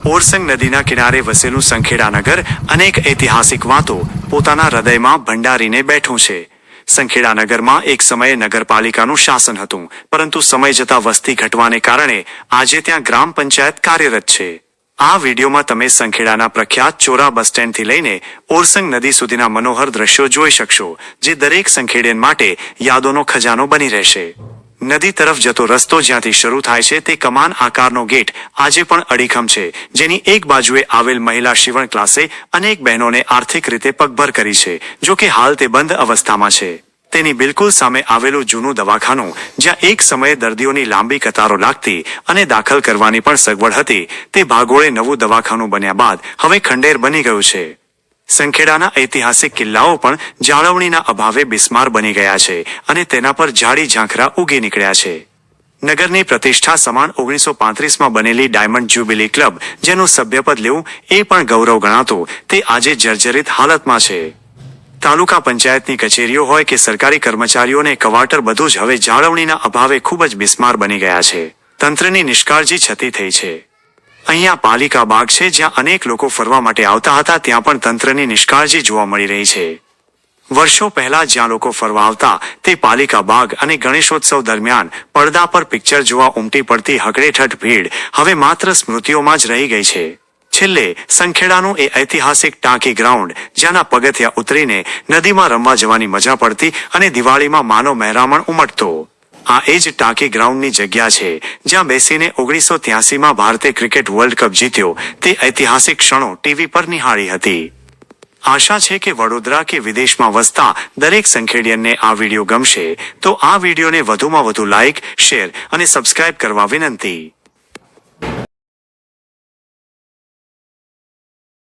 ઓરસંગ નદીના કિનારે વસેલું સંખેડા નગર અનેક ઐતિહાસિક વાતો પોતાના હૃદયમાં ભંડારીને બેઠું છે. સંખેડા નગરમાં એક સમયે નગરપાલિકાનું શાસન હતું, પરંતુ સમય જતા વસ્તી ઘટવાને કારણે આજે ત્યાં ગ્રામ પંચાયત કાર્યરત છે. આ વિડીયોમાં તમે સંખેડાના પ્રખ્યાત ચોરા બસ સ્ટેન્ડથી લઈને ઓરસંગ નદી સુધીના મનોહર દ્રશ્યો જોઈ શકશો, જે દરેક સંખેડિયન માટે યાદોનો ખજાનો બની રહેશે. નદી તરફ જતો રસ્તો જ્યાંથી શરૂ થાય છે તે કમાન આકારનો ગેટ આજે પણ અડીખમ છે, જેની એક બાજુએ આવેલ મહિલા શિવણ ક્લાસે અનેક બહેનોને આર્થિક રીતે પગભર કરી છે. જો કે હાલ તે બંધ અવસ્થામાં છે. તેની બિલકુલ સામે આવેલું જૂનું દવાખાનું, જ્યાં એક સમયે દર્દીઓની લાંબી કતારો લાગતી અને દાખલ કરવાની પણ સગવડ હતી, તે ભાગોળે નવું દવાખાનું બન્યા બાદ હવે ખંડેર બની ગયું છે. સંખેડાના ઐતિહાસિક કિલ્લાઓ પણ જાળવણીના અભાવે બિસ્માર બની ગયા છે અને તેના પર ઝાડી ઝાંખરા ઉગી નીકળ્યા છે. નગરની પ્રતિષ્ઠા સમાન 1935માં બનેલી ડાયમંડ જ્યુબિલી ક્લબ, જેનું સભ્યપદ લેવું એ પણ ગૌરવ ગણાતું, તે આજે જર્જરિત હાલતમાં છે. તાલુકા પંચાયતની કચેરીઓ હોય કે સરકારી કર્મચારીઓને ક્વાર્ટર, બધું જ હવે જાળવણીના અભાવે ખૂબ જ બિસ્માર બની ગયા છે. તંત્રની નિષ્કાળજી છતી થઈ છે. અહીંયા પાલિકા બાગ છે, જ્યાં અનેક લોકો ફરવા માટે આવતા હતા, ત્યાં પણ તંત્રની નિષ્કાળજી જોવા મળી રહી છે. વર્ષો પહેલા જ્યાં લોકો ફરવા આવતા તે પાલિકા બાગ અને ગણેશોત્સવ દરમિયાન પડદા પર પિક્ચર જોવા ઉમટી પડતી હકડેઠઠ ભીડ હવે માત્ર સ્મૃતિઓમાં જ રહી ગઈ છે. છેલ્લે સંખેડાનું એ ઐતિહાસિક ટાંકી ગ્રાઉન્ડ, જ્યાંના પગથિયા ઉતરીને નદીમાં રમવા જવાની મજા પડતી અને દિવાળીમાં માનો મહેરામણ ઉમટતો. આ એ જ ટાંકી ગ્રાઉન્ડની જગ્યા છે, જ્યાં બેસીને 1983માં ભારતે ક્રિકેટ વર્લ્ડ કપ જીત્યો તે ઐતિહાસિક ક્ષણો ટીવી પર નિહાળી હતી. આશા છે કે વડોદરા કે વિદેશમાં વસતા દરેક સંખેડિયનને આ વિડીયો ગમશે, તો આ વિડીયોને વધુમાં વધુ લાઇક, શેર અને સબસ્ક્રાઇબ કરવા વિનંતી.